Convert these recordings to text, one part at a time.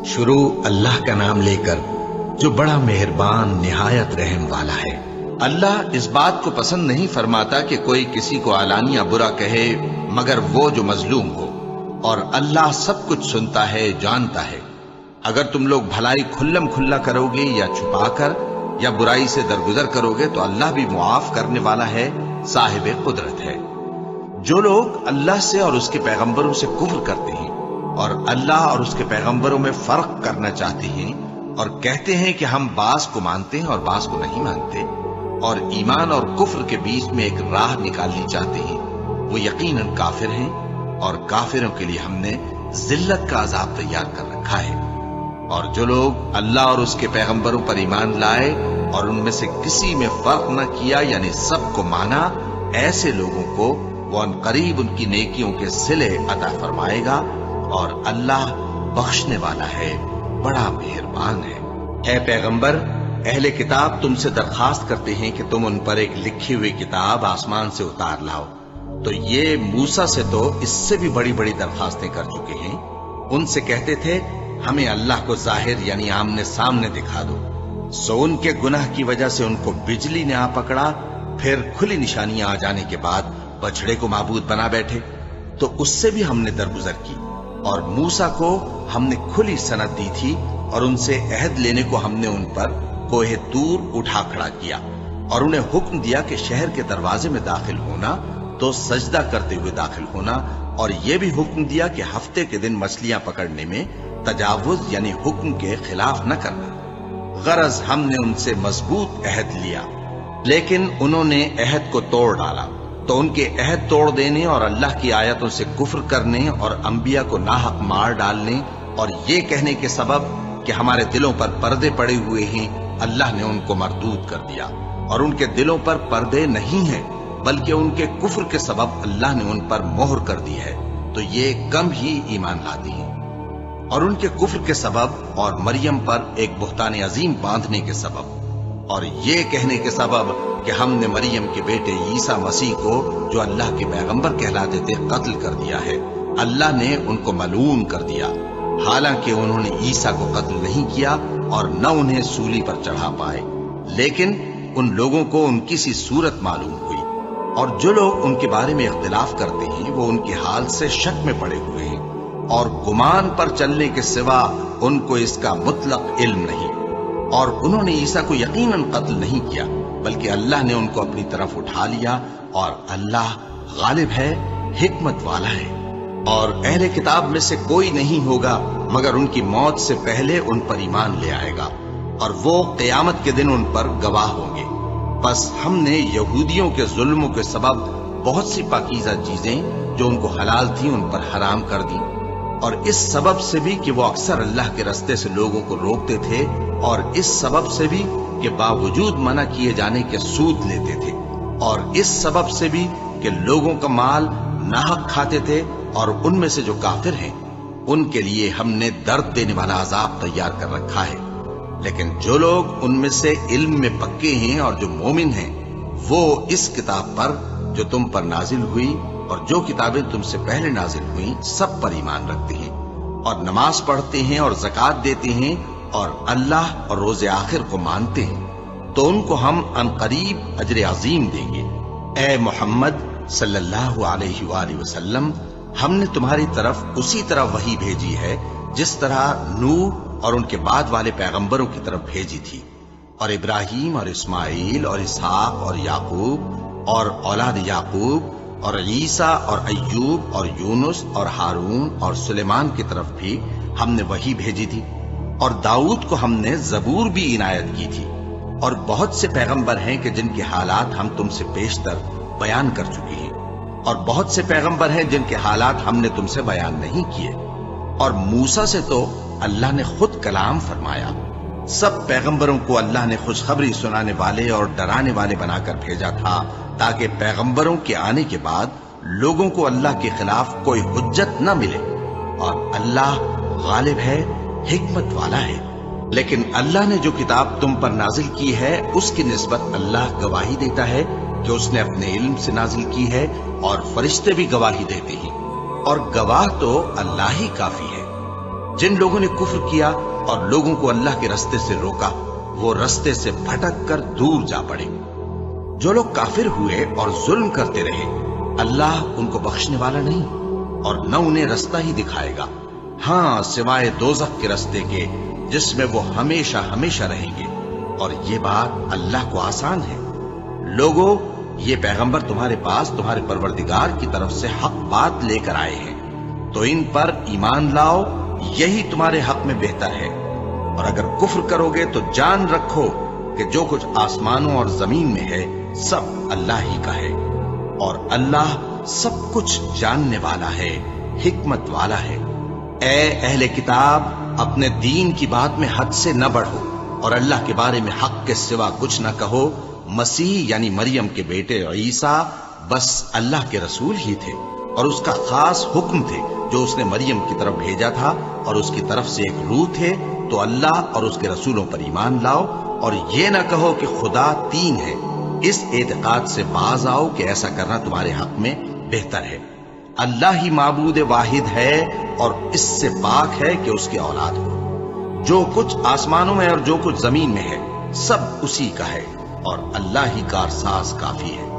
شروع اللہ کا نام لے کر جو بڑا مہربان نہایت رحم والا ہے۔ اللہ اس بات کو پسند نہیں فرماتا کہ کوئی کسی کو علانیہ برا کہے مگر وہ جو مظلوم ہو، اور اللہ سب کچھ سنتا ہے، جانتا ہے۔ اگر تم لوگ بھلائی کھلم کھلا کرو گے یا چھپا کر یا برائی سے درگزر کرو گے تو اللہ بھی معاف کرنے والا ہے، صاحب قدرت ہے۔ جو لوگ اللہ سے اور اس کے پیغمبروں سے کفر کرتے ہیں اور اللہ اور اس کے پیغمبروں میں فرق کرنا چاہتے ہیں اور کہتے ہیں کہ ہم بعض کو مانتے ہیں اور بعض کو نہیں مانتے، اور ایمان اور کفر کے بیچ میں ایک راہ نکالنی چاہتے ہیں، وہ یقیناً کافر ہیں، اور کافروں کے لیے ہم نے ذلت کا عذاب تیار کر رکھا ہے۔ اور جو لوگ اللہ اور اس کے پیغمبروں پر ایمان لائے اور ان میں سے کسی میں فرق نہ کیا، یعنی سب کو مانا، ایسے لوگوں کو وہ عنقریب ان کی نیکیوں کے صلے عطا فرمائے گا، اور اللہ بخشنے والا ہے، بڑا مہربان ہے۔ اے پیغمبر، اہل کتاب تم سے درخواست کرتے ہیں کہ تم ان پر ایک لکھی ہوئی کتاب آسمان سے اتار لاؤ، تو یہ موسیٰ سے تو اس سے بھی بڑی بڑی درخواستیں کر چکے ہیں۔ ان سے کہتے تھے ہمیں اللہ کو ظاہر یعنی آمنے سامنے دکھا دو، سو ان کے گناہ کی وجہ سے ان کو بجلی نے آ پکڑا، پھر کھلی نشانیاں آ جانے کے بعد بچڑے کو معبود بنا بیٹھے، تو اس سے بھی ہم نے درگزر کی۔ اور موسیٰ کو ہم نے کھلی سند دی تھی، اور ان سے عہد لینے کو ہم نے ان پر کوہ طور اٹھا کھڑا کیا، اور انہیں حکم دیا کہ شہر کے دروازے میں داخل ہونا تو سجدہ کرتے ہوئے داخل ہونا، اور یہ بھی حکم دیا کہ ہفتے کے دن مچھلیاں پکڑنے میں تجاوز یعنی حکم کے خلاف نہ کرنا۔ غرض ہم نے ان سے مضبوط عہد لیا، لیکن انہوں نے عہد کو توڑ ڈالا، تو ان کے عہد توڑ دینے اور اللہ کی آیتوں سے کفر کرنے اور انبیاء کو ناحق مار ڈالنے اور یہ کہنے کے سبب کہ ہمارے دلوں پر پردے پڑے ہوئے ہیں، اللہ نے ان کو مردود کر دیا۔ اور ان کے دلوں پر پردے نہیں ہیں، بلکہ ان کے کفر کے سبب اللہ نے ان پر مہر کر دی ہے، تو یہ کم ہی ایمان لاتے ہیں۔ اور ان کے کفر کے سبب اور مریم پر ایک بہتان عظیم باندھنے کے سبب اور یہ کہنے کے سبب کہ ہم نے مریم کے بیٹے عیسیٰ مسیح کو جو اللہ کے پیغمبر کہلاتے تھے قتل کر دیا ہے، اللہ نے ان کو ملعون کر دیا، حالانکہ انہوں نے عیسیٰ کو قتل نہیں کیا اور نہ انہیں سولی پر چڑھا پائے، لیکن ان لوگوں کو ان کی سی صورت معلوم ہوئی۔ اور جو لوگ ان کے بارے میں اختلاف کرتے ہیں وہ ان کے حال سے شک میں پڑے ہوئے ہیں، اور گمان پر چلنے کے سوا ان کو اس کا مطلق علم نہیں۔ اور انہوں نے عیسیٰ کو یقیناً قتل نہیں کیا، بلکہ اللہ نے ان کو اپنی طرف اٹھا لیا، اور اللہ غالب ہے، حکمت والا ہے۔ اور اہل کتاب میں سے کوئی نہیں ہوگا مگر ان کی موت سے پہلے ان پر ایمان لے آئے گا، اور وہ قیامت کے دن ان پر گواہ ہوں گے۔ بس ہم نے یہودیوں کے ظلموں کے سبب بہت سی پاکیزہ چیزیں جو ان کو حلال تھیں ان پر حرام کر دیں، اور اس سبب سے بھی کہ وہ اکثر اللہ کے رستے سے لوگوں کو روکتے تھے، اور اس سبب سے بھی کہ باوجود منع کیے جانے کے سود لیتے تھے، اور اس سبب سے بھی کہ لوگوں کا مال ناحق کھاتے تھے۔ اور ان میں سے جو کافر ہیں ان کے لیے ہم نے درد دینے والا عذاب تیار کر رکھا ہے۔ لیکن جو لوگ ان میں سے علم میں پکے ہیں اور جو مومن ہیں، وہ اس کتاب پر جو تم پر نازل ہوئی اور جو کتابیں تم سے پہلے نازل ہوئیں سب پر ایمان رکھتے ہیں، اور نماز پڑھتے ہیں اور زکوٰۃ دیتے ہیں، اور اللہ اور روز آخر کو مانتے ہیں، تو ان کو ہم عنقریب اجر عظیم دیں گے۔ اے محمد صلی اللہ علیہ وآلہ وسلم، ہم نے تمہاری طرف اسی طرح وحی بھیجی ہے جس طرح نوح اور ان کے بعد والے پیغمبروں کی طرف بھیجی تھی، اور ابراہیم اور اسماعیل اور اسحاق اور یعقوب اور اولاد یعقوب اور عیسیٰ اور ایوب اور یونس اور ہارون اور سلیمان کی طرف بھی ہم نے وحی بھیجی تھی، اور داؤد کو ہم نے زبور بھی عنایت کی تھی۔ اور بہت سے پیغمبر ہیں کہ جن کے حالات ہم تم سے بیشتر بیان کر چکے ہیں، اور بہت سے پیغمبر ہیں جن کے حالات ہم نے تم سے بیان نہیں کیے۔ اور موسیٰ سے تو اللہ نے خود کلام فرمایا۔ سب پیغمبروں کو اللہ نے خوشخبری سنانے والے اور ڈرانے والے بنا کر بھیجا تھا، تاکہ پیغمبروں کے آنے کے بعد لوگوں کو اللہ کے خلاف کوئی حجت نہ ملے، اور اللہ غالب ہے، حکمت والا ہے۔ لیکن اللہ نے جو کتاب تم پر نازل کی ہے اس کی نسبت اللہ گواہی دیتا ہے کہ اس نے اپنے علم سے نازل کی ہے، اور فرشتے بھی گواہی دیتے ہیں، اور گواہ تو اللہ ہی کافی ہے۔ جن لوگوں نے کفر کیا اور لوگوں کو اللہ کے رستے سے روکا وہ رستے سے بھٹک کر دور جا پڑے۔ جو لوگ کافر ہوئے اور ظلم کرتے رہے اللہ ان کو بخشنے والا نہیں اور نہ انہیں رستہ ہی دکھائے گا، ہاں سوائے دوزخ کے رستے کے جس میں وہ ہمیشہ ہمیشہ رہیں گے، اور یہ بات اللہ کو آسان ہے۔ لوگوں، یہ پیغمبر تمہارے پاس تمہارے پروردگار کی طرف سے حق بات لے کر آئے ہیں، تو ان پر ایمان لاؤ، یہی تمہارے حق میں بہتر ہے۔ اور اگر کفر کرو گے تو جان رکھو کہ جو کچھ آسمانوں اور زمین میں ہے سب اللہ ہی کا ہے، اور اللہ سب کچھ جاننے والا ہے، حکمت والا ہے۔ اے اہل کتاب، اپنے دین کی بات میں حد سے نہ بڑھو اور اللہ کے بارے میں حق کے سوا کچھ نہ کہو۔ مسیح یعنی مریم کے بیٹے عیسیٰ بس اللہ کے رسول ہی تھے اور اس کا خاص حکم تھے جو اس نے مریم کی طرف بھیجا تھا، اور اس کی طرف سے ایک روح تھے۔ تو اللہ اور اس کے رسولوں پر ایمان لاؤ اور یہ نہ کہو کہ خدا تین ہے، اس اعتقاد سے باز آؤ کہ ایسا کرنا تمہارے حق میں بہتر ہے۔ اللہ ہی معبود واحد ہے اور اس سے پاک ہے کہ اس کی اولاد ہو۔ جو کچھ آسمانوں میں اور جو کچھ زمین میں ہے سب اسی کا ہے، اور اللہ ہی کارساز کافی ہے۔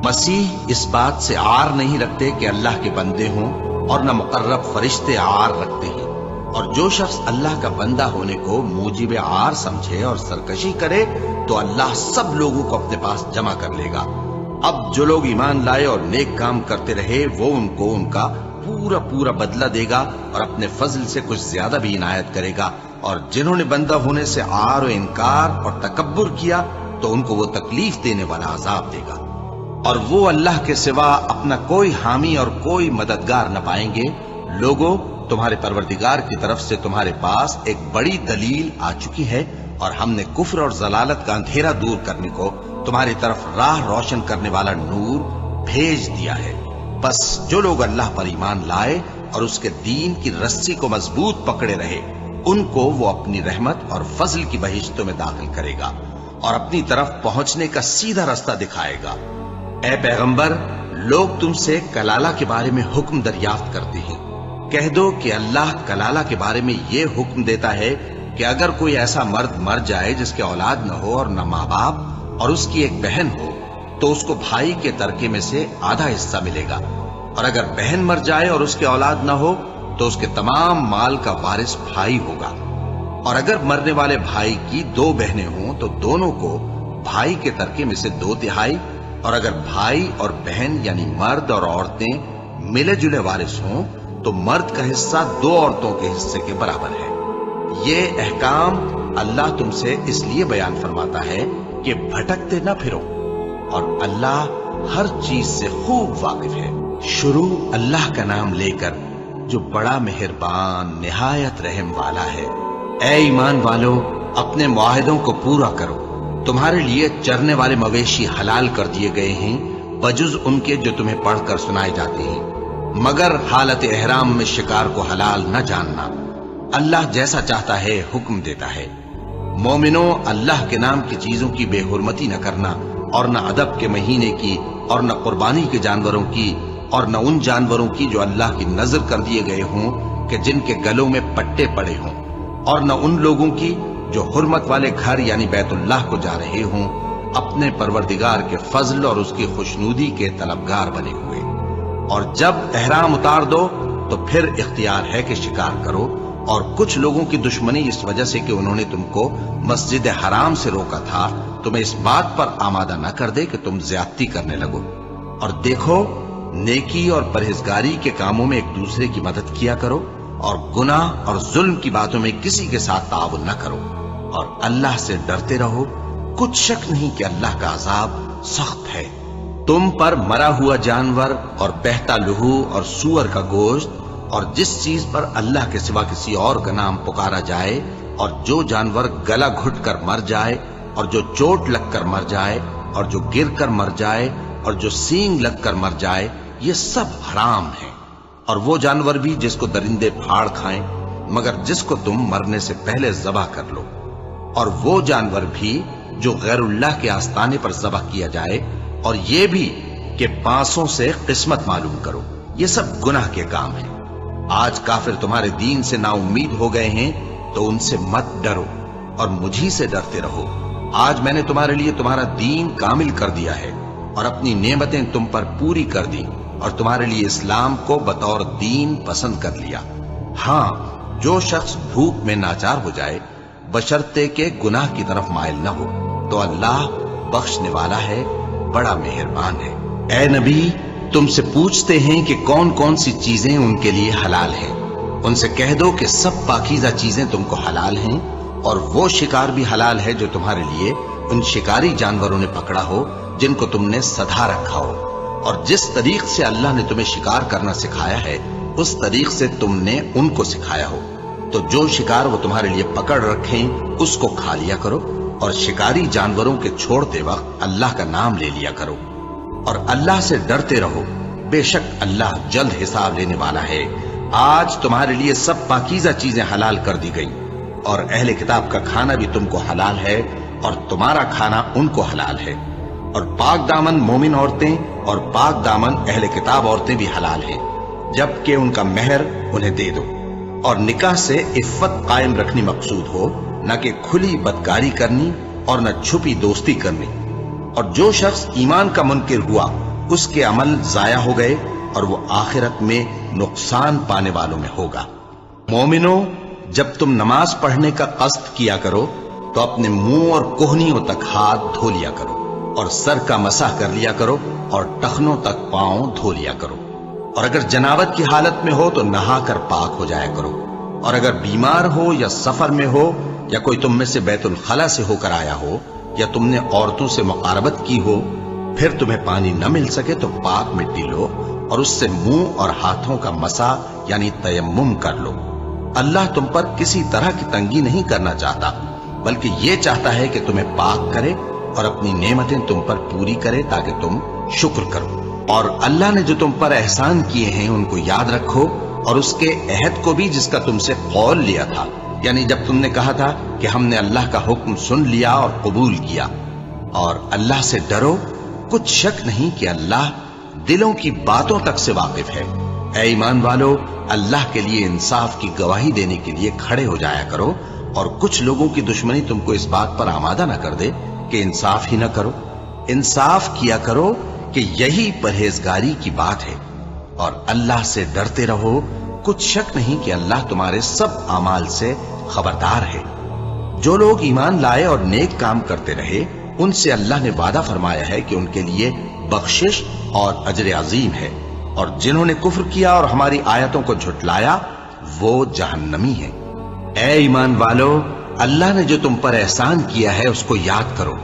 مسیح اس بات سے عار نہیں رکھتے کہ اللہ کے بندے ہوں، اور نہ مقرب فرشتے عار رکھتے ہیں، اور جو شخص اللہ کا بندہ ہونے کو موجب عار سمجھے اور سرکشی کرے تو اللہ سب لوگوں کو اپنے پاس جمع کر لے گا۔ اب جو لوگ ایمان لائے اور نیک کام کرتے رہے وہ ان کو ان کا پورا پورا بدلہ دے گا اور اپنے فضل سے کچھ زیادہ بھی عنایت کرے گا، اور جنہوں نے بندہ ہونے سے عار و انکار اور تکبر کیا تو ان کو وہ تکلیف دینے والا عذاب دے گا، اور وہ اللہ کے سوا اپنا کوئی حامی اور کوئی مددگار نہ پائیں گے۔ لوگوں، تمہارے پروردگار کی طرف سے تمہارے پاس ایک بڑی دلیل آ چکی ہے، اور ہم نے کفر اور ضلالت کا اندھیرا دور کرنے کو تمہاری طرف راہ روشن کرنے والا نور بھیج دیا ہے۔ بس جو لوگ اللہ پر ایمان لائے اور اس کے دین کی رسی کو مضبوط پکڑے رہے ان کو وہ اپنی رحمت اور فضل کی بہشتوں میں داخل کرے گا اور اپنی طرف پہنچنے کا سیدھا راستہ دکھائے گا۔ اے پیغمبر، لوگ تم سے کلالہ کے بارے میں حکم دریافت کرتے ہیں، کہہ دو کہ اللہ کلالہ کے بارے میں یہ حکم دیتا ہے کہ اگر کوئی ایسا مرد مر جائے جس کے اولاد نہ ہو اور نہ ماں باپ اور اس کی ایک بہن ہو تو اس کو بھائی کے ترکے میں سے آدھا حصہ ملے گا، اور اگر بہن مر جائے اور اس کے اولاد نہ ہو تو اس کے تمام مال کا وارث بھائی ہوگا، اور اگر مرنے والے بھائی کی دو بہنیں ہوں تو دونوں کو بھائی کے ترکے میں سے 2/3، اور اگر بھائی اور بہن یعنی مرد اور عورتیں ملے جلے وارث ہوں تو مرد کا حصہ 2 عورتوں کے حصے کے برابر ہے۔ یہ احکام اللہ تم سے اس لیے بیان فرماتا ہے کہ بھٹکتے نہ پھرو، اور اللہ ہر چیز سے خوب واقف ہے۔ شروع اللہ کا نام لے کر جو بڑا مہربان نہایت رحم والا ہے۔ اے ایمان والو، اپنے معاہدوں کو پورا کرو۔ تمہارے لیے چرنے والے مویشی حلال کر دیے گئے ہیں بجز ان کے جو تمہیں پڑھ کر سنائے جاتے ہیں، مگر حالت احرام میں شکار کو حلال نہ جاننا۔ اللہ جیسا چاہتا ہے حکم دیتا ہے۔ مومنوں، اللہ کے نام کی چیزوں کی بے حرمتی نہ کرنا، اور نہ ادب کے مہینے کی، اور نہ قربانی کے جانوروں کی، اور نہ ان جانوروں کی جو اللہ کی نذر کر دیے گئے ہوں کہ جن کے گلوں میں پٹے پڑے ہوں، اور نہ ان لوگوں کی جو حرمت والے گھر یعنی بیت اللہ کو جا رہے ہوں اپنے پروردگار کے فضل اور اس کی خوشنودی کے طلبگار بنے ہوئے۔ اور جب احرام اتار دو تو پھر اختیار ہے کہ شکار کرو، اور کچھ لوگوں کی دشمنی اس وجہ سے کہ انہوں نے تم کو مسجد حرام سے روکا تھا تمہیں اس بات پر آمادہ نہ کر دے کہ تم زیادتی کرنے لگو۔ اور دیکھو، نیکی اور پرہیزگاری کے کاموں میں ایک دوسرے کی مدد کیا کرو، اور گناہ اور ظلم کی باتوں میں کسی کے ساتھ تعاون نہ کرو، اور اللہ سے ڈرتے رہو۔ کچھ شک نہیں کہ اللہ کا عذاب سخت ہے۔ تم پر مرا ہوا جانور اور بہتا لہو اور سور کا گوشت اور جس چیز پر اللہ کے سوا کسی اور کا نام پکارا جائے، اور جو جانور گلا گھٹ کر مر جائے، اور جو چوٹ لگ کر مر جائے، اور جو گر کر مر جائے، اور جو سینگ لگ کر مر جائے، یہ سب حرام ہیں۔ اور وہ جانور بھی جس کو درندے پھاڑ کھائیں، مگر جس کو تم مرنے سے پہلے ذبح کر لو، اور وہ جانور بھی جو غیر اللہ کے آستانے پر ذبح کیا جائے، اور یہ بھی کہ پانسوں سے قسمت معلوم کرو۔ یہ سب گناہ کے کام ہیں۔ آج کافر تمہارے دین سے نا امید ہو گئے ہیں تو ان سے مت ڈرو اور مجھی سے ڈرتے رہو۔ آج میں نے تمہارے لیے تمہارا دین کامل کر دیا ہے اور اپنی نعمتیں تم پر پوری کر دی اور تمہارے لیے اسلام کو بطور دین پسند کر لیا۔ ہاں، جو شخص بھوک میں ناچار ہو جائے بشرطے کہ گناہ کی طرف مائل نہ ہو تو اللہ بخشنے والا ہے، بڑا مہربان ہے۔ اے نبی، تم سے پوچھتے ہیں کہ کون کون سی چیزیں ان کے لیے حلال ہیں۔ ان سے کہہ دو کہ سب پاکیزہ چیزیں تم کو حلال ہیں، اور وہ شکار بھی حلال ہے جو تمہارے لیے ان شکاری جانوروں نے پکڑا ہو جن کو تم نے سدھا رکھا ہو، اور جس طریق سے اللہ نے تمہیں شکار کرنا سکھایا ہے اس طریق سے تم نے ان کو سکھایا ہو۔ تو جو شکار وہ تمہارے لیے پکڑ رکھیں اس کو کھا لیا کرو، اور شکاری جانوروں کے چھوڑتے وقت اللہ کا نام لے لیا کرو، اور اللہ سے ڈرتے رہو، بے شک اللہ جلد حساب لینے والا ہے۔ آج تمہارے لیے سب پاکیزہ چیزیں حلال کر دی گئی، اور اہل کتاب کا کھانا بھی تم کو حلال ہے اور تمہارا کھانا ان کو حلال ہے، اور پاک دامن مومن عورتیں اور پاک دامن اہل کتاب عورتیں بھی حلال ہیں، جبکہ ان کا مہر انہیں دے دو، اور نکاح سے عفت قائم رکھنی مقصود ہو، نہ کہ کھلی بدکاری کرنی اور نہ چھپی دوستی کرنی۔ اور جو شخص ایمان کا منکر ہوا اس کے عمل ضائع ہو گئے اور وہ آخرت میں نقصان پانے والوں میں ہوگا۔ مومنوں، جب تم نماز پڑھنے کا قصد کیا کرو تو اپنے منہ اور کوہنیوں تک ہاتھ دھو لیا کرو، اور سر کا مسح کر لیا کرو، اور ٹخنوں تک پاؤں دھو لیا کرو، اور اگر جنابت کی حالت میں ہو تو نہا کر پاک ہو جایا کرو، اور اگر بیمار ہو یا سفر میں ہو یا کوئی تم میں سے بیت الخلا سے ہو کر آیا ہو یا تم نے عورتوں سے مقاربت کی ہو، پھر تمہیں پانی نہ مل سکے تو پاک مٹی لو اور اس سے منہ اور ہاتھوں کا مسح یعنی تیمم کر لو۔ اللہ تم پر کسی طرح کی تنگی نہیں کرنا چاہتا، بلکہ یہ چاہتا ہے کہ تمہیں پاک کرے اور اپنی نعمتیں تم پر پوری کرے تاکہ تم شکر کرو۔ اور اللہ نے جو تم پر احسان کیے ہیں ان کو یاد رکھو، اور اس کے عہد کو بھی جس کا تم سے قول لیا تھا، یعنی جب تم نے کہا تھا کہ ہم نے اللہ کا حکم سن لیا اور قبول کیا۔ اور اللہ سے ڈرو، کچھ شک نہیں کہ اللہ دلوں کی باتوں تک سے واقف ہے۔ اے ایمان والو، اللہ کے لیے انصاف کی گواہی دینے کے لیے کھڑے ہو جایا کرو، اور کچھ لوگوں کی دشمنی تم کو اس بات پر آمادہ نہ کر دے کہ انصاف ہی نہ کرو۔ انصاف کیا کرو کہ یہی پرہیزگاری کی بات ہے، اور اللہ سے ڈرتے رہو، کچھ شک نہیں کہ اللہ تمہارے سب اعمال سے خبردار ہے۔ جو لوگ ایمان لائے اور نیک کام کرتے رہے ان سے اللہ نے وعدہ فرمایا ہے کہ ان کے لیے بخشش اور اجر عظیم ہے، اور جنہوں نے کفر کیا اور ہماری آیتوں کو جھٹلایا وہ جہنمی ہیں۔ اے ایمان والو، اللہ نے جو تم پر احسان کیا ہے اس کو یاد کرو۔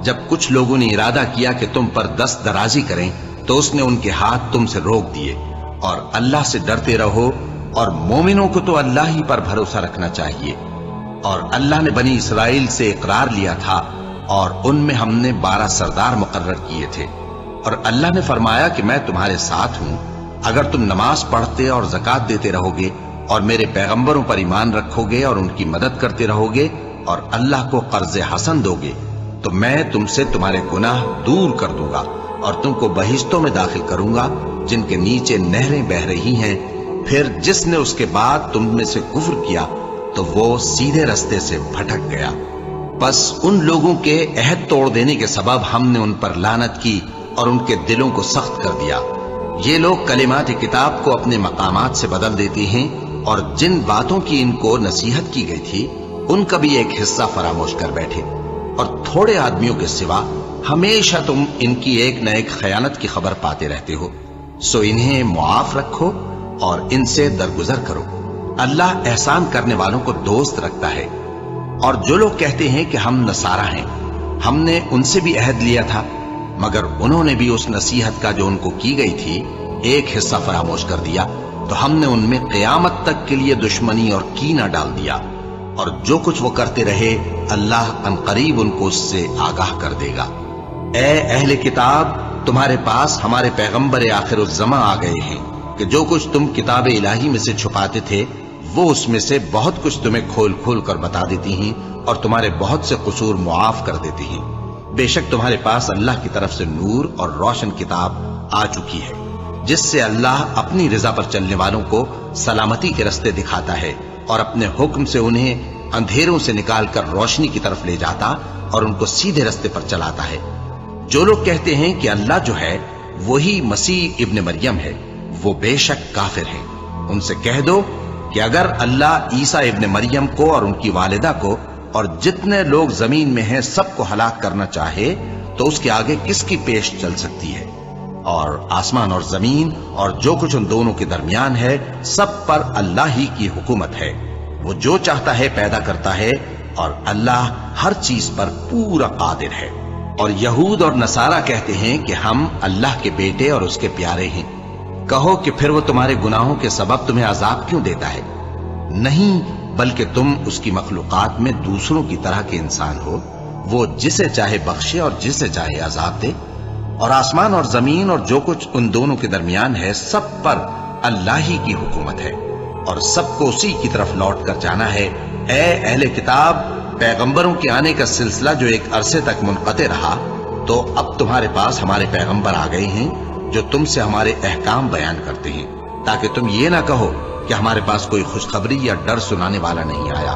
جب کچھ لوگوں نے ارادہ کیا کہ تم پر دست درازی کریں تو اس نے ان کے ہاتھ تم سے روک دیے، اور اللہ سے ڈرتے رہو، اور مومنوں کو تو اللہ ہی پر بھروسہ رکھنا چاہیے۔ اور اللہ نے بنی اسرائیل سے اقرار لیا تھا اور ان میں ہم نے 12 سردار مقرر کیے تھے، اور اللہ نے فرمایا کہ میں تمہارے ساتھ ہوں اگر تم نماز پڑھتے اور زکوٰۃ دیتے رہو گے اور میرے پیغمبروں پر ایمان رکھو گے اور ان کی مدد کرتے رہو گے اور اللہ کو قرض حسن دو گے تو میں تم سے تمہارے گناہ دور کر دوں گا اور تم کو بہشتوں میں داخل کروں گا جن کے نیچے نہریں بہ رہی ہیں۔ پھر جس نے اس کے بعد تم میں سے کفر کیا تو وہ سیدھے رستے سے بھٹک گیا۔ بس ان لوگوں کے عہد توڑ دینے کے سبب ہم نے ان پر لعنت کی اور ان کے دلوں کو سخت کر دیا۔ یہ لوگ کلمات کتاب کو اپنے مقامات سے بدل دیتے ہیں، اور جن باتوں کی ان کو نصیحت کی گئی تھی ان کا بھی ایک حصہ فراموش کر بیٹھے، اور تھوڑے آدمیوں کے سوا ہمیشہ تم ان کی ایک نہ ایک خیانت کی خبر پاتے رہتے ہو۔ سو انہیں معاف رکھو اور ان سے درگزر کرو۔ اللہ احسان کرنے والوں کو دوست رکھتا ہے۔ اور جو لوگ کہتے ہیں کہ ہم نصارہ ہیں، ہم نے ان سے بھی عہد لیا تھا، مگر انہوں نے بھی اس نصیحت کا جو ان کو کی گئی تھی ایک حصہ فراموش کر دیا، تو ہم نے ان میں قیامت تک کے لیے دشمنی اور کینہ ڈال دیا، اور جو کچھ وہ کرتے رہے اللہ عنقریب ان کو اس سے آگاہ کر دے گا۔ اے اہل کتاب، تمہارے پاس ہمارے پیغمبر آخر الزماں آ گئے ہیں کہ جو کچھ تم کتاب الہی میں سے چھپاتے تھے وہ اس میں سے بہت کچھ تمہیں کھول کھول کر بتا دیتی ہیں اور تمہارے بہت سے قصور معاف کر دیتی ہیں۔ بے شک تمہارے پاس اللہ کی طرف سے نور اور روشن کتاب آ چکی ہے۔ جس سے اللہ اپنی رضا پر چلنے والوں کو سلامتی کے رستے دکھاتا ہے اور اپنے حکم سے انہیں اندھیروں سے نکال کر روشنی کی طرف لے جاتا اور ان کو سیدھے رستے پر چلاتا ہے۔ جو لوگ کہتے ہیں کہ اللہ جو ہے وہی مسیح ابن مریم ہے، وہ بے شک کافر ہیں۔ ان سے کہہ دو کہ اگر اللہ عیسیٰ ابن مریم کو اور ان کی والدہ کو اور جتنے لوگ زمین میں ہیں سب کو ہلاک کرنا چاہے تو اس کے آگے کس کی پیش چل سکتی ہے؟ اور آسمان اور زمین اور جو کچھ ان دونوں کے درمیان ہے سب پر اللہ ہی کی حکومت ہے۔ وہ جو چاہتا ہے پیدا کرتا ہے اور اللہ ہر چیز پر پورا قادر ہے۔ اور یہود اور نصارہ کہتے ہیں کہ ہم اللہ کے بیٹے اور اس کے پیارے ہیں۔ کہو کہ پھر وہ تمہارے گناہوں کے سبب تمہیں عذاب کیوں دیتا ہے؟ نہیں، بلکہ تم اس کی مخلوقات میں دوسروں کی طرح کے انسان ہو، وہ جسے چاہے بخشے اور جسے چاہے عذاب دے۔ اور آسمان اور زمین اور جو کچھ ان دونوں کے درمیان ہے سب پر اللہ ہی کی حکومت ہے اور سب کو اسی کی طرف لوٹ کر جانا ہے۔ اے اہل کتاب، پیغمبروں کے آنے کا سلسلہ جو ایک عرصے تک منقطع رہا، تو اب تمہارے پاس ہمارے پیغمبر آ گئے ہیں جو تم سے ہمارے احکام بیان کرتے ہیں، تاکہ تم یہ نہ کہو کہ ہمارے پاس کوئی خوشخبری یا ڈر سنانے والا نہیں آیا۔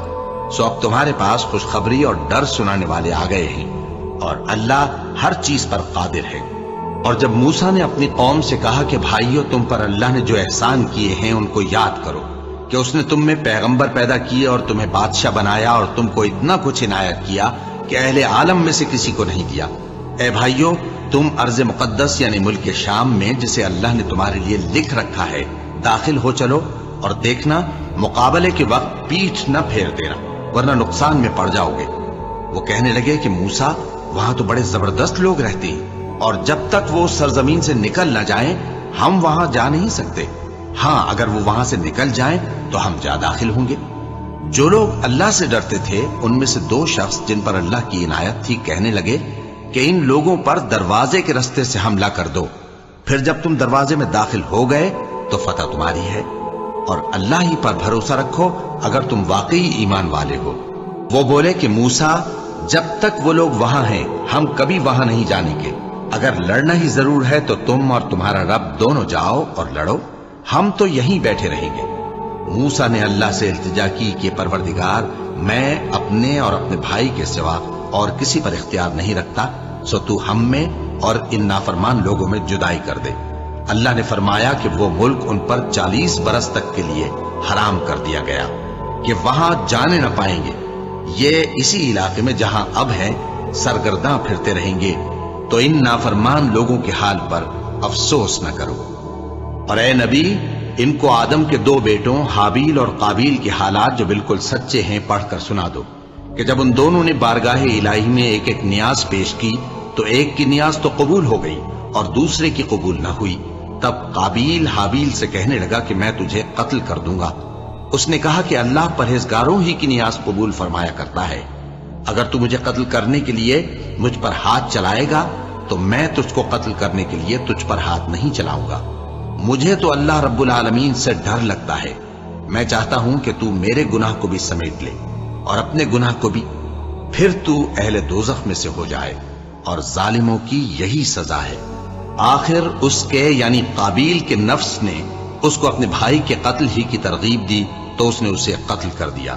سو اب تمہارے پاس خوشخبری اور ڈر سنانے والے آ گئے ہیں اور اللہ ہر چیز پر قادر ہے۔ اور جب موسیٰ نے اپنی قوم سے کہا کہ بھائیو، تم پر اللہ نے جو احسان کیے ہیں ان کو یاد کرو، کہ اس نے تم میں پیغمبر پیدا کیے اور تمہیں بادشاہ بنایا اور تم کو اتنا کچھ عنایت کیا کہ اہل عالم میں سے کسی کو نہیں دیا۔ اے بھائیو، تم ارض مقدس یعنی ملک شام میں جسے اللہ نے تمہارے لیے لکھ رکھا ہے داخل ہو چلو، اور دیکھنا مقابلے کے وقت پیٹھ نہ پھیر دینا ورنہ نقصان میں پڑ جاؤ گے۔ وہ کہنے لگے کہ موسیٰ، وہاں تو بڑے زبردست لوگ رہتے ہیں اور جب تک وہ سرزمین سے نکل نہ جائیں ہم وہاں جا نہیں سکتے۔ ہاں، اگر وہ وہاں سے نکل جائیں تو ہم جا داخل ہوں گے۔ جو لوگ اللہ سے ڈرتے تھے ان میں سے دو شخص جن پر اللہ کی عنایت تھی کہنے لگے کہ ان لوگوں پر دروازے کے رستے سے حملہ کر دو، پھر جب تم دروازے میں داخل ہو گئے تو فتح تمہاری ہے، اور اللہ ہی پر بھروسہ رکھو اگر تم واقعی ایمان والے ہو۔ وہ بولے کہ موسیٰ، جب تک وہ لوگ وہاں ہیں ہم کبھی وہاں نہیں جانے کے، اگر لڑنا ہی ضرور ہے تو تم اور تمہارا رب دونوں جاؤ اور لڑو، ہم تو یہیں بیٹھے رہیں گے۔ موسیٰ نے اللہ سے التجا کی کہ پروردگار، میں اپنے اور اپنے بھائی کے سوا اور کسی پر اختیار نہیں رکھتا، سو تو ہم میں اور ان نافرمان لوگوں میں جدائی کر دے۔ اللہ نے فرمایا کہ وہ ملک ان پر 40 برس تک کے لیے حرام کر دیا گیا کہ وہاں جانے نہ پائیں گے۔ یہ اسی علاقے میں جہاں اب ہیں سرگرداں پھرتے رہیں گے، تو ان نافرمان لوگوں کے حال پر افسوس نہ کرو۔ اور اے نبی، ان کو آدم کے 2 بیٹوں حابیل اور قابیل کے حالات جو بالکل سچے ہیں پڑھ کر سنا دو کہ جب ان دونوں نے بارگاہ الہی میں ایک ایک نیاز پیش کی تو ایک کی نیاز تو قبول ہو گئی اور دوسرے کی قبول نہ ہوئی۔ تب قابیل حابیل سے کہنے لگا کہ میں تجھے قتل کر دوں گا۔ اس نے کہا کہ اللہ پرہیزگاروں ہی کی نیاز قبول فرمایا کرتا ہے، اگر تو مجھے قتل کرنے کے لیے مجھ پر ہاتھ چلائے گا تو میں تجھ کو قتل کرنے کے لیے تجھ پر ہاتھ نہیں چلاؤں گا۔ مجھے تو اللہ رب العالمین سے ڈر لگتا ہے، میں چاہتا ہوں کہ تو میرے گناہ کو بھی سمیٹ لے اور اپنے گناہ کو بھی، پھر تو اہل دوزخ میں سے ہو جائے، اور ظالموں کی یہی سزا ہے۔ آخر اس کے یعنی قابیل کے نفس نے اس کو اپنے بھائی کے قتل ہی کی ترغیب دی تو اس نے اسے قتل کر دیا،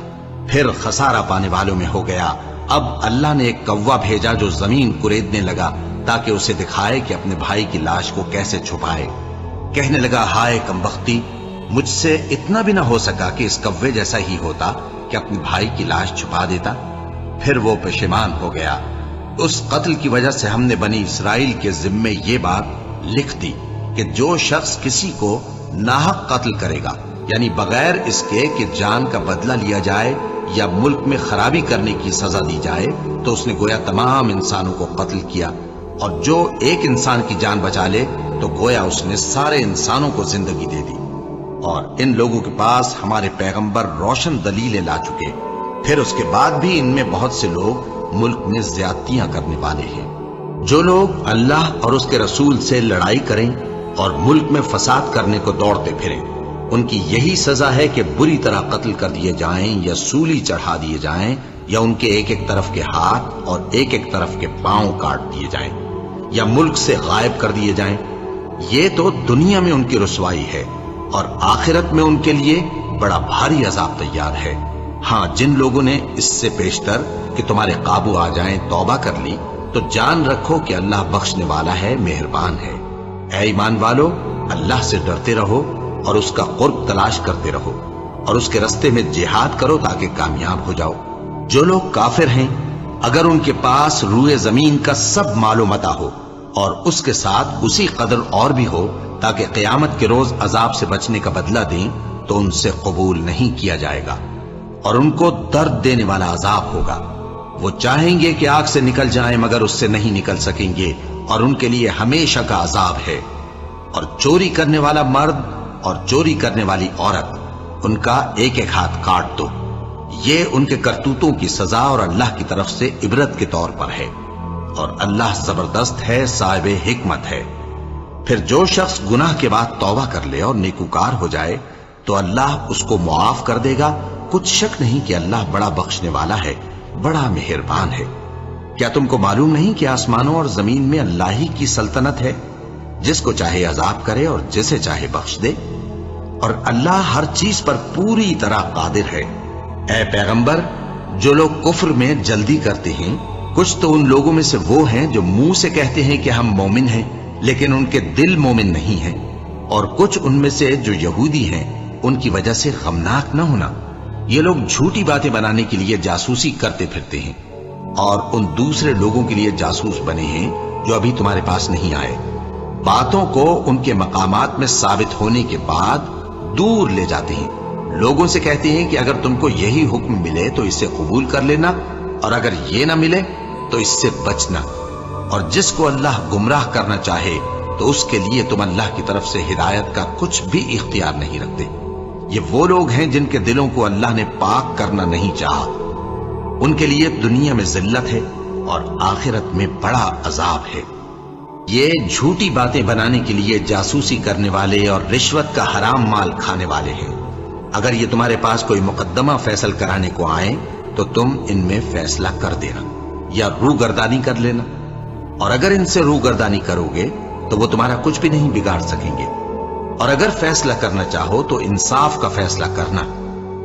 پھر خسارہ پانے والوں میں ہو گیا۔ اب اللہ نے ایک کوا بھیجا جو زمین کریدنے لگا تاکہ اسے دکھائے کہ اپنے بھائی کی لاش کو کیسے چھپائے۔ کہنے لگا، ہائے کمبختی، مجھ سے اتنا بھی نہ ہو سکا کہ اس کوے جیسا ہی ہوتا کہ اپنے بھائی کی لاش چھپا دیتا۔ پھر وہ پشیمان ہو گیا۔ اس قتل کی وجہ سے ہم نے بنی اسرائیل کے ذمے یہ بات لکھ دی کہ جو شخص کسی کو ناحق قتل کرے گا، یعنی بغیر اس کے کہ جان کا بدلہ لیا جائے یا ملک میں خرابی کرنے کی سزا دی جائے، تو اس نے گویا تمام انسانوں کو قتل کیا، اور جو ایک انسان کی جان بچا لے تو گویا اس نے سارے انسانوں کو زندگی دے دی۔ اور ان لوگوں کے پاس ہمارے پیغمبر روشن دلیلیں لا چکے، پھر اس کے بعد بھی ان میں بہت سے لوگ ملک میں زیادتیاں کرنے والے ہیں۔ جو لوگ اللہ اور اس کے رسول سے لڑائی کریں اور ملک میں فساد کرنے کو دوڑتے پھریں، ان کی یہی سزا ہے کہ بری طرح قتل کر دیے جائیں یا سولی چڑھا دیے جائیں، یا ان کے ایک ایک طرف کے ہاتھ اور ایک ایک طرف کے پاؤں کاٹ دیے جائیں، یا ملک سے غائب کر دیے جائیں۔ یہ تو دنیا میں ان کی رسوائی ہے اور آخرت میں ان کے لیے بڑا بھاری عذاب تیار ہے۔ ہاں، جن لوگوں نے اس سے پیشتر کہ تمہارے قابو آ جائیں توبہ کر لی تو جان رکھو کہ اللہ بخشنے والا ہے، مہربان ہے۔ اے ایمان والو، اللہ سے ڈرتے رہو اور اس کا قرب تلاش کرتے رہو اور اس کے رستے میں جہاد کرو تاکہ کامیاب ہو جاؤ۔ جو لوگ کافر ہیں، اگر ان کے پاس روئے زمین کا سب مال و متاع ہو اور اس کے ساتھ اسی قدر اور بھی ہو تاکہ قیامت کے روز عذاب سے بچنے کا بدلہ دیں، تو ان سے قبول نہیں کیا جائے گا اور ان کو درد دینے والا عذاب ہوگا۔ وہ چاہیں گے کہ آگ سے نکل جائیں مگر اس سے نہیں نکل سکیں گے اور ان کے لیے ہمیشہ کا عذاب ہے۔ اور چوری کرنے والا مرد اور چوری کرنے والی عورت، ان کا ایک ایک ہاتھ کاٹ دو۔ یہ ان کے کرتوتوں کی سزا اور اللہ کی طرف سے عبرت کے طور پر ہے، اور اللہ زبردست ہے، صاحب حکمت ہے۔ پھر جو شخص گناہ کے بعد توبہ کر لے اور نیکوکار ہو جائے تو اللہ اس کو معاف کر دے گا۔ کچھ شک نہیں کہ اللہ بڑا بخشنے والا ہے، بڑا مہربان ہے۔ کیا تم کو معلوم نہیں کہ آسمانوں اور زمین میں اللہ ہی کی سلطنت ہے، جس کو چاہے عذاب کرے اور جسے چاہے بخش دے، اور اللہ ہر چیز پر پوری طرح قادر ہے۔ اے پیغمبر، جو لوگ کفر میں جلدی کرتے ہیں، کچھ تو ان لوگوں میں سے وہ ہیں جو منہ سے کہتے ہیں کہ ہم مومن ہیں لیکن ان کے دل مومن نہیں ہیں، اور کچھ ان میں سے جو یہودی ہیں، ان کی وجہ سے غمناک نہ ہونا۔ یہ لوگ جھوٹی باتیں بنانے کے لیے جاسوسی کرتے پھرتے ہیں اور ان دوسرے لوگوں کے لیے جاسوس بنے ہیں جو ابھی تمہارے پاس نہیں آئے۔ باتوں کو ان کے مقامات میں ثابت ہونے کے بعد دور لے جاتے ہیں، لوگوں سے کہتے ہیں کہ اگر تم کو یہی حکم ملے تو اسے قبول کر لینا، اور اگر یہ نہ ملے تو اس سے بچنا، اور جس کو اللہ گمراہ کرنا چاہے تو اس کے لیے تم اللہ کی طرف سے ہدایت کا کچھ بھی اختیار نہیں رکھتے۔ یہ وہ لوگ ہیں جن کے دلوں کو اللہ نے پاک کرنا نہیں چاہا، ان کے لیے دنیا میں ذلت ہے اور آخرت میں بڑا عذاب ہے۔ یہ جھوٹی باتیں بنانے کے لیے جاسوسی کرنے والے اور رشوت کا حرام مال کھانے والے ہیں۔ اگر یہ تمہارے پاس کوئی مقدمہ فیصل کرانے کو آئیں تو تم ان میں فیصلہ کر دینا یا روگردانی کر لینا، اور اگر ان سے روگردانی کرو گے تو وہ تمہارا کچھ بھی نہیں بگاڑ سکیں گے۔ اور اگر فیصلہ کرنا چاہو تو انصاف کا فیصلہ کرنا،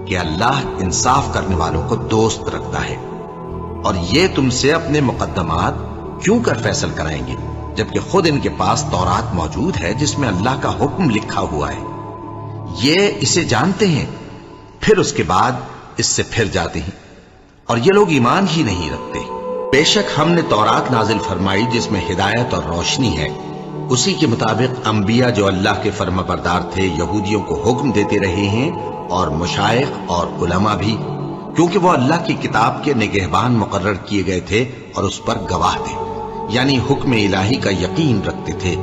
کہ اللہ انصاف کرنے والوں کو دوست رکھتا ہے۔ اور یہ تم سے اپنے مقدمات کیوں کر فیصل کرائیں گے جبکہ خود ان کے پاس تورات موجود ہے جس میں اللہ کا حکم لکھا ہوا ہے۔ یہ اسے جانتے ہیں، پھر اس کے بعد اس سے پھر جاتے ہیں، اور یہ لوگ ایمان ہی نہیں رکھتے۔ بے شک ہم نے تورات نازل فرمائی جس میں ہدایت اور روشنی ہے، اسی کے مطابق انبیاء جو اللہ کے فرما بردار تھے یہودیوں کو حکم دیتے رہے ہیں، اور مشائخ اور علماء بھی، کیونکہ وہ اللہ کی کتاب کے نگہبان مقرر کیے گئے تھے اور اس پر گواہ تھے، یعنی حکم الہی کا یقین رکھتے تھے۔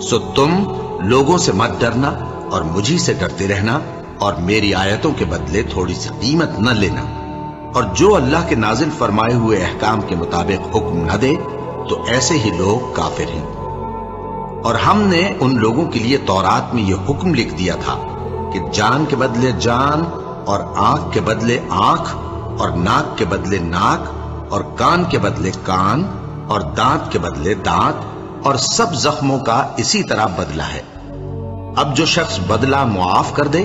سو تم لوگوں سے مت ڈرنا اور مجھی سے ڈرتے رہنا، اور میری آیتوں کے بدلے تھوڑی سی قیمت نہ لینا، اور جو اللہ کے نازل فرمائے ہوئے احکام کے مطابق حکم نہ دے تو ایسے ہی لوگ کافر ہیں۔ اور ہم نے ان لوگوں کے لیے تورات میں یہ حکم لکھ دیا تھا کہ جان کے بدلے جان، اور آنکھ کے بدلے آنکھ، اور ناک کے بدلے ناک، اور کان کے بدلے کان، اور دانت کے بدلے دانت، اور سب زخموں کا اسی طرح بدلہ ہے۔ اب جو شخص بدلہ معاف کر دے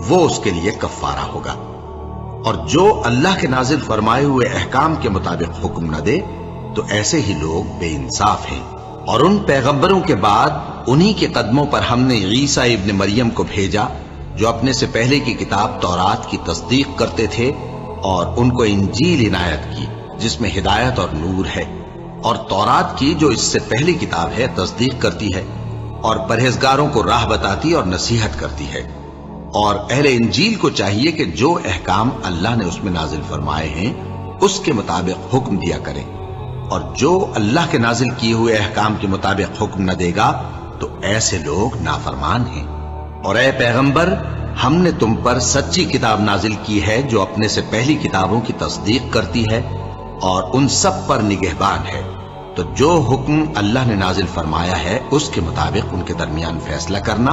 وہ اس کے لیے کفارہ ہوگا، اور جو اللہ کے نازل فرمائے ہوئے احکام کے مطابق حکم نہ دے تو ایسے ہی لوگ بے انصاف ہیں۔ اور ان پیغمبروں کے بعد انہی کے قدموں پر ہم نے عیسیٰ ابن مریم کو بھیجا جو اپنے سے پہلے کی کتاب تورات کی تصدیق کرتے تھے، اور ان کو انجیل عنایت کی جس میں ہدایت اور نور ہے، اور تورات کی جو اس سے پہلی کتاب ہے تصدیق کرتی ہے اور پرہیزگاروں کو راہ بتاتی اور نصیحت کرتی ہے۔ اور اہل انجیل کو چاہیے کہ جو احکام اللہ نے اس میں نازل فرمائے ہیں اس کے مطابق حکم دیا کریں، اور جو اللہ کے نازل کیے ہوئے احکام کے مطابق حکم نہ دے گا تو ایسے لوگ نافرمان ہیں۔ اور اے پیغمبر، ہم نے تم پر سچی کتاب نازل کی ہے جو اپنے سے پہلی کتابوں کی تصدیق کرتی ہے اور ان سب پر نگہبان ہے، تو جو حکم اللہ نے نازل فرمایا ہے اس کے مطابق ان کے درمیان فیصلہ کرنا،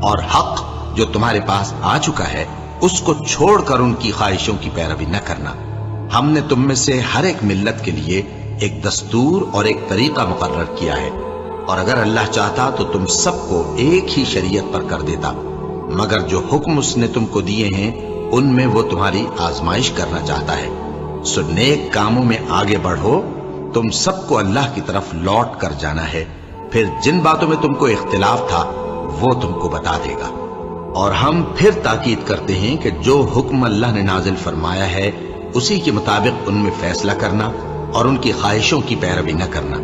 اور حق جو تمہارے پاس آ چکا ہے اس کو چھوڑ کر ان کی خواہشوں کی پیروی نہ کرنا۔ ہم نے تم میں سے ہر ایک ملت کے لیے ایک دستور اور ایک طریقہ مقرر کیا ہے، اور اگر اللہ چاہتا تو تم سب کو ایک ہی شریعت پر کر دیتا، مگر جو حکم اس نے تم کو دیے ہیں ان میں وہ تمہاری آزمائش کرنا چاہتا ہے۔ سو نیک کاموں میں آگے بڑھو، تم سب کو اللہ کی طرف لوٹ کر جانا ہے، پھر جن باتوں میں تم کو اختلاف تھا وہ تم کو بتا دے گا۔ اور ہم پھر تاکید کرتے ہیں کہ جو حکم اللہ نے نازل فرمایا ہے اسی کے مطابق ان میں فیصلہ کرنا اور ان کی خواہشوں کی پیروی نہ کرنا،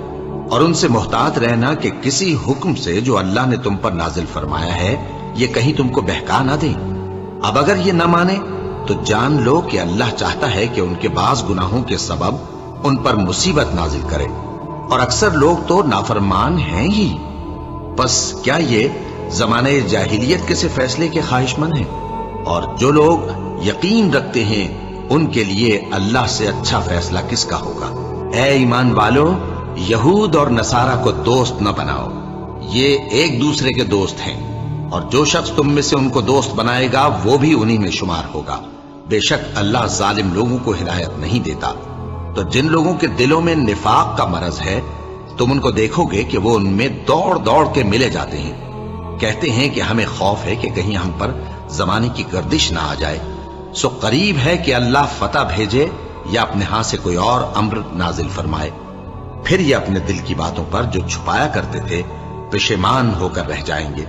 اور ان سے محتاط رہنا کہ کسی حکم سے جو اللہ نے تم پر نازل فرمایا ہے یہ کہیں تم کو بہکا نہ دیں۔ اب اگر یہ نہ مانے تو جان لو کہ اللہ چاہتا ہے کہ ان کے بعض گناہوں کے سبب ان پر مصیبت نازل کرے، اور اکثر لوگ تو نافرمان ہیں ہی۔ پس کیا یہ زمانہ جاہلیت کے سے فیصلے کے خواہش مند ہیں؟ اور جو لوگ یقین رکھتے ہیں ان کے لیے اللہ سے اچھا فیصلہ کس کا ہوگا؟ اے ایمان والو، یہود اور نصارہ کو دوست نہ بناؤ، یہ ایک دوسرے کے دوست ہیں، اور جو شخص تم میں سے ان کو دوست بنائے گا وہ بھی انہی میں شمار ہوگا۔ بے شک اللہ ظالم لوگوں کو ہدایت نہیں دیتا۔ تو جن لوگوں کے دلوں میں نفاق کا مرض ہے تم ان کو دیکھو گے کہ وہ ان میں دوڑ دوڑ کے ملے جاتے ہیں، کہتے ہیں کہ ہمیں خوف ہے کہ کہیں ہم پر زمانے کی گردش نہ آ جائے۔ سو قریب ہے کہ اللہ فتح بھیجے یا اپنے ہاں سے کوئی اور امر نازل فرمائے، پھر یہ اپنے دل کی باتوں پر جو چھپایا کرتے تھے پشیمان ہو کر رہ جائیں گے۔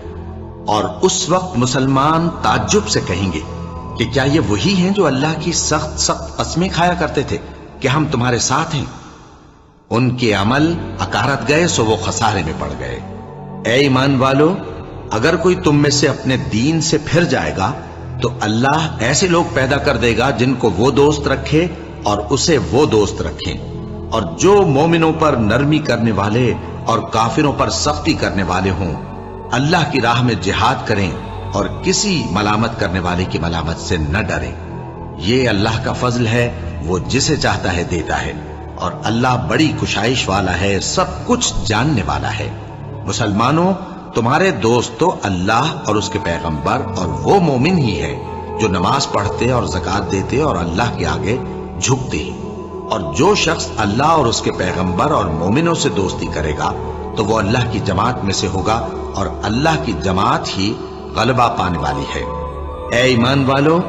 اور اس وقت مسلمان تعجب سے کہیں گے کہ کیا یہ وہی ہیں جو اللہ کی سخت سخت قسمیں کھایا کرتے تھے کہ ہم تمہارے ساتھ ہیں؟ ان کے عمل اکارت گئے سو وہ خسارے میں پڑ گئے۔ اے ایمان والو، اگر کوئی تم میں سے اپنے دین سے پھر جائے گا تو اللہ ایسے لوگ پیدا کر دے گا جن کو وہ دوست رکھے اور اسے وہ دوست رکھیں، اور جو مومنوں پر نرمی کرنے والے اور کافروں پر سختی کرنے والے ہوں، اللہ کی راہ میں جہاد کریں اور کسی ملامت کرنے والے کی ملامت سے نہ ڈریں۔ یہ اللہ کا فضل ہے، وہ جسے چاہتا ہے دیتا ہے، اور اللہ بڑی کشائش والا ہے، سب کچھ جاننے والا ہے۔ مسلمانوں، تمہارے دوست تو اللہ اور اس کے پیغمبر اور وہ مومن ہی ہے جو نماز پڑھتے اور زکوٰۃ دیتے اور اللہ کے آگے جھکتے ہیں۔ اور جو شخص اللہ اور اس کے پیغمبر اور مومنوں سے دوستی کرے گا تو وہ اللہ کی جماعت میں سے ہوگا، اور اللہ کی جماعت ہی غلبہ پانے والی ہے۔ اے ایمان والو،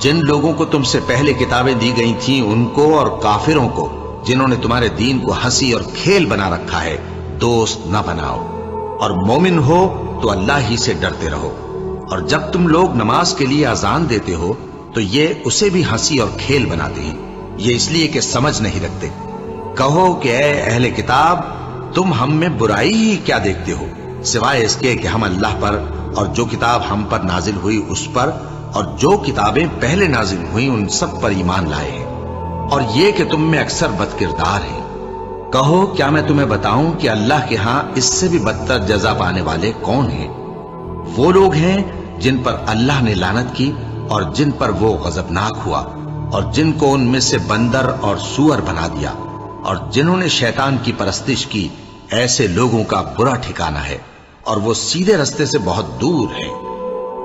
جن لوگوں کو تم سے پہلے کتابیں دی گئی تھیں ان کو اور کافروں کو جنہوں نے تمہارے دین کو ہنسی اور کھیل بنا رکھا ہے دوست نہ بناؤ، اور مومن ہو تو اللہ ہی سے ڈرتے رہو۔ اور جب تم لوگ نماز کے لیے اذان دیتے ہو تو یہ اسے بھی ہنسی اور کھیل بناتے ہیں، یہ اس لیے کہ سمجھ نہیں رکھتے۔ کہو کہ اے اہل کتاب، تم ہم میں برائی ہی کیا دیکھتے ہو، سوائے اس کے کہ ہم اللہ پر اور جو کتاب ہم پر نازل ہوئی اس پر اور جو کتابیں پہلے نازل ہوئیں ان سب پر ایمان لائے ہیں، اور یہ کہ تم میں اکثر بد کردار ہیں۔ کہو کیا میں تمہیں بتاؤں کہ اللہ کے ہاں اس سے بھی بدتر جزا پانے والے کون ہیں؟ وہ لوگ ہیں جن پر اللہ نے لعنت کی اور جن پر وہ غضبناک ہوا، اور جن کو ان میں سے بندر اور سور بنا دیا، اور جنہوں نے شیطان کی پرستش کی، ایسے لوگوں کا برا ٹھکانہ ہے، اور وہ سیدھے رستے سے بہت دور ہیں۔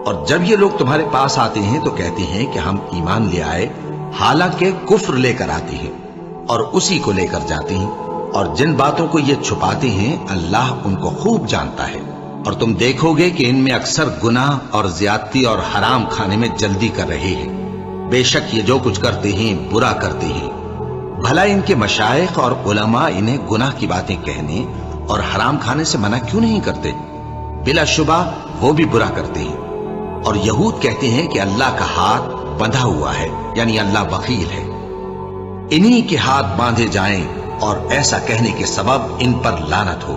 اور جب یہ لوگ تمہارے پاس آتے ہیں تو کہتے ہیں کہ ہم ایمان لے آئے، حالانکہ کفر لے کر آتے ہیں اور اسی کو لے کر جاتے ہیں، اور جن باتوں کو یہ چھپاتے ہیں اللہ ان کو خوب جانتا ہے۔ اور تم دیکھو گے کہ ان میں اکثر گناہ اور زیادتی اور حرام کھانے میں جلدی کر رہے ہیں، بے شک یہ جو کچھ کرتے ہیں برا کرتے ہیں۔ بھلا ان کے مشائخ اور علماء انہیں گناہ کی باتیں کہنے اور حرام کھانے سے منع کیوں نہیں کرتے؟ بلا شبہ وہ بھی برا کرتے ہیں۔ اور یہود کہتے ہیں کہ اللہ کا ہاتھ بندھا ہوا ہے، یعنی اللہ بخیل ہے۔ انہی کے ہاتھ باندھے جائیں اور ایسا کہنے کے سبب ان پر لعنت ہو۔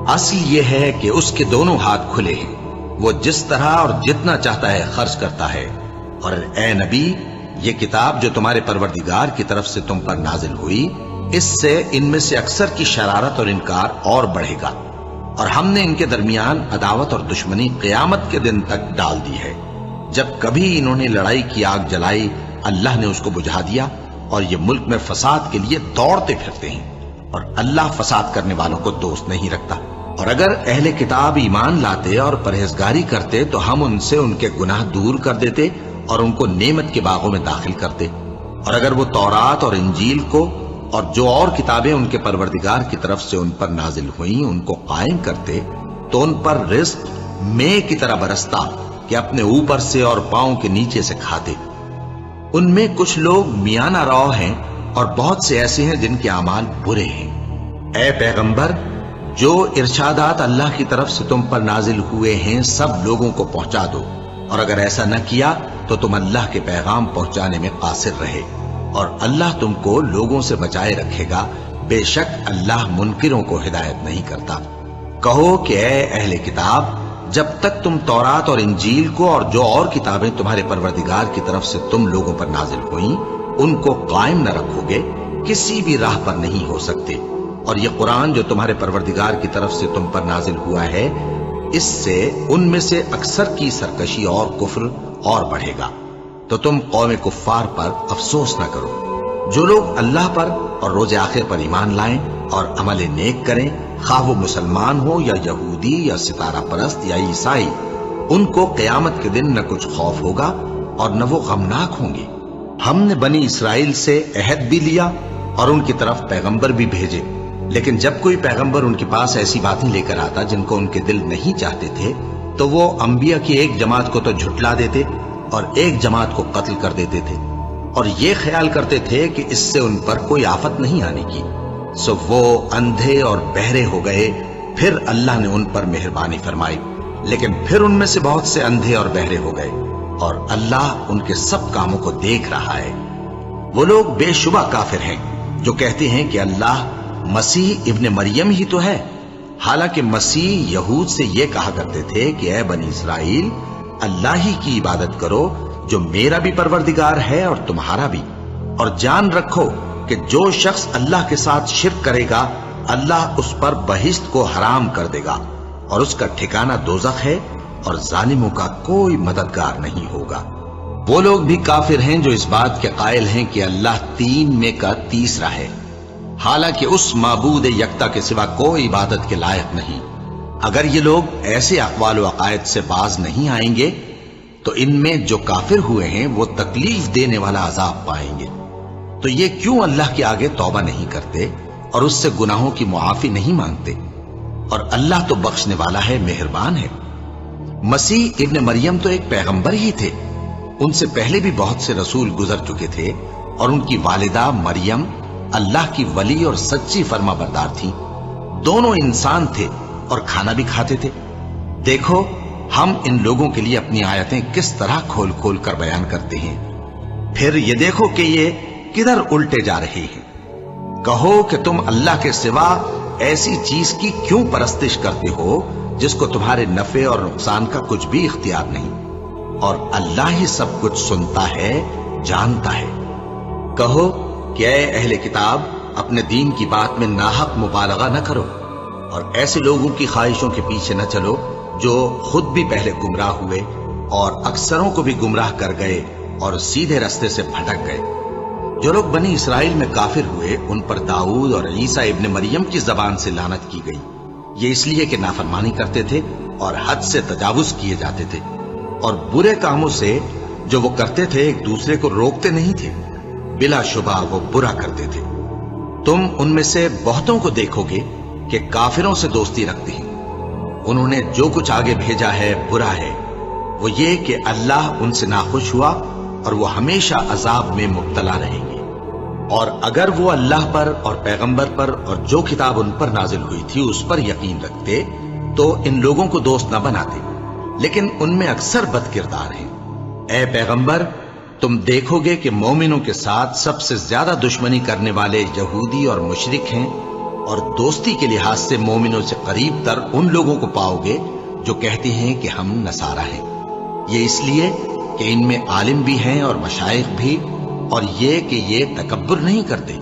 اصل یہ ہے کہ اس کے دونوں ہاتھ کھلے ہیں، وہ جس طرح اور جتنا چاہتا ہے خرچ کرتا ہے۔ اور اے نبی، یہ کتاب جو تمہارے پروردگار کی طرف سے تم پر نازل ہوئی، اس سے ان میں سے اکثر کی شرارت اور انکار اور بڑھے گا، اور ہم نے ان کے درمیان عداوت اور دشمنی قیامت کے دن تک ڈال دی ہے۔ جب کبھی انہوں نے لڑائی کی آگ جلائی اللہ نے اس کو بجھا دیا، اور یہ ملک میں فساد کے لیے دوڑتے پھرتے ہیں، اور اللہ فساد کرنے والوں کو دوست نہیں رکھتا۔ اور اگر اہل کتاب ایمان لاتے اور پرہیزگاری کرتے تو ہم ان سے ان کے گناہ دور کر دیتے اور ان کو نعمت کے باغوں میں داخل کرتے۔ اور اگر وہ تورات اور انجیل کو اور جو اور کتابیں ان کے پروردگار کی طرف سے ان پر نازل ہوئیں ان کو قائم کرتے تو ان پر رزق مے کی طرح برستا کہ اپنے اوپر سے اور پاؤں کے نیچے سے کھاتے۔ ان میں کچھ لوگ میانہ رو ہیں اور بہت سے ایسے ہیں جن کے اعمال برے ہیں۔ اے پیغمبر، جو ارشادات اللہ کی طرف سے تم پر نازل ہوئے ہیں سب لوگوں کو پہنچا دو، اور اگر ایسا نہ کیا تو تم اللہ کے پیغام پہنچانے میں قاصر رہے، اور اللہ تم کو لوگوں سے بچائے رکھے گا، بے شک اللہ منکروں کو ہدایت نہیں کرتا۔ کہو کہ اے اہل کتاب، جب تک تم تورات اور انجیل کو اور جو اور کتابیں تمہارے پروردگار کی طرف سے تم لوگوں پر نازل ہوئیں ان کو قائم نہ رکھو گے، کسی بھی راہ پر نہیں ہو سکتے۔ اور یہ قرآن جو تمہارے پروردگار کی طرف سے تم پر نازل ہوا ہے، اس سے ان میں سے اکثر کی سرکشی اور کفر اور بڑھے گا، تو تم قوم کفار پر افسوس نہ کرو۔ جو لوگ اللہ پر اور روز آخر پر ایمان لائیں اور عمل نیک کریں، خواہ وہ مسلمان ہو یا یہودی یا ستارہ پرست یا عیسائی، ان کو قیامت کے دن نہ کچھ خوف ہوگا اور نہ وہ غمناک ہوں گے۔ ہم نے بنی اسرائیل سے عہد بھی لیا اور ان کی طرف پیغمبر بھی بھیجے، لیکن جب کوئی پیغمبر ان کے پاس ایسی باتیں لے کر آتا جن کو ان کے دل نہیں چاہتے تھے تو وہ انبیاء کی ایک جماعت کو تو جھٹلا دیتے اور ایک جماعت کو قتل کر دیتے تھے، اور یہ خیال کرتے تھے کہ اس سے ان پر کوئی آفت نہیں آنے کی، سو وہ اندھے اور بہرے ہو گئے۔ پھر اللہ نے ان پر مہربانی فرمائی، لیکن پھر ان میں سے بہت سے اندھے اور بہرے ہو گئے، اور اللہ ان کے سب کاموں کو دیکھ رہا ہے۔ وہ لوگ بے شبہ کافر ہیں جو کہتے ہیں کہ اللہ مسیح ابن مریم ہی تو ہے، حالانکہ مسیح یہود سے یہ کہا کرتے تھے کہ اے بنی اسرائیل، اللہ ہی کی عبادت کرو جو میرا بھی پروردگار ہے اور تمہارا بھی، اور جان رکھو کہ جو شخص اللہ کے ساتھ شرک کرے گا اللہ اس پر بہشت کو حرام کر دے گا، اور اس کا ٹھکانہ دوزخ ہے، اور ظالموں کا کوئی مددگار نہیں ہوگا۔ وہ لوگ بھی کافر ہیں جو اس بات کے قائل ہیں کہ اللہ تین میں کا تیسرا ہے، حالانکہ اس معبود یکتا کے سوا کوئی عبادت کے لائق نہیں۔ اگر یہ لوگ ایسے اقوال و عقائد سے باز نہیں آئیں گے تو ان میں جو کافر ہوئے ہیں وہ تکلیف دینے والا عذاب پائیں گے۔ تو یہ کیوں اللہ کے آگے توبہ نہیں کرتے اور اس سے گناہوں کی معافی نہیں مانگتے؟ اور اللہ تو بخشنے والا ہے، مہربان ہے۔ مسیح ابن مریم تو ایک پیغمبر ہی تھے، ان سے پہلے بھی بہت سے رسول گزر چکے تھے، اور ان کی والدہ مریم اللہ کی ولی اور سچی فرما بردار تھی، دونوں انسان تھے اور کھانا بھی کھاتے تھے۔ دیکھو ہم ان لوگوں کے لیے اپنی آیتیں کس طرح کھول کھول کر بیان کرتے ہیں، پھر یہ دیکھو کہ یہ کدھر الٹے جا رہے ہیں۔ کہو کہ تم اللہ کے سوا ایسی چیز کی کیوں پرستش کرتے ہو جس کو تمہارے نفع اور نقصان کا کچھ بھی اختیار نہیں، اور اللہ ہی سب کچھ سنتا ہے، جانتا ہے۔ کہو کہ اے اہل کتاب، اپنے دین کی بات میں ناحق مبالغہ نہ کرو، اور ایسے لوگوں کی خواہشوں کے پیچھے نہ چلو جو خود بھی پہلے گمراہ ہوئے اور اکثروں کو بھی گمراہ کر گئے اور سیدھے رستے سے بھٹک گئے۔ جو لوگ بنی اسرائیل میں کافر ہوئے ان پر داؤد اور عیسیٰ ابن مریم کی زبان سے لعنت کی گئی، یہ اس لیے کہ نافرمانی کرتے تھے اور حد سے تجاوز کیے جاتے تھے، اور برے کاموں سے جو وہ کرتے تھے ایک دوسرے کو روکتے نہیں تھے، بلا شبہ وہ برا کرتے تھے۔ تم ان میں سے بہتوں کو دیکھو گے کہ کافروں سے دوستی رکھتے ہیں، انہوں نے جو کچھ آگے بھیجا ہے برا ہے، وہ یہ کہ اللہ ان سے ناخوش ہوا اور وہ ہمیشہ عذاب میں مبتلا رہیں گے۔ اور اگر وہ اللہ پر اور پیغمبر پر اور جو کتاب ان پر نازل ہوئی تھی اس پر یقین رکھتے تو ان لوگوں کو دوست نہ بناتے، لیکن ان میں اکثر بد کردار ہیں۔ اے پیغمبر، تم دیکھو گے کہ مومنوں کے ساتھ سب سے زیادہ دشمنی کرنے والے یہودی اور مشرک ہیں، اور دوستی کے لحاظ سے مومنوں سے قریب تر ان لوگوں کو پاؤ گے جو کہتے ہیں کہ ہم نصارہ ہیں، یہ اس لیے کہ ان میں عالم بھی ہیں اور مشائخ بھی، اور یہ کہ یہ تکبر نہیں کرتے۔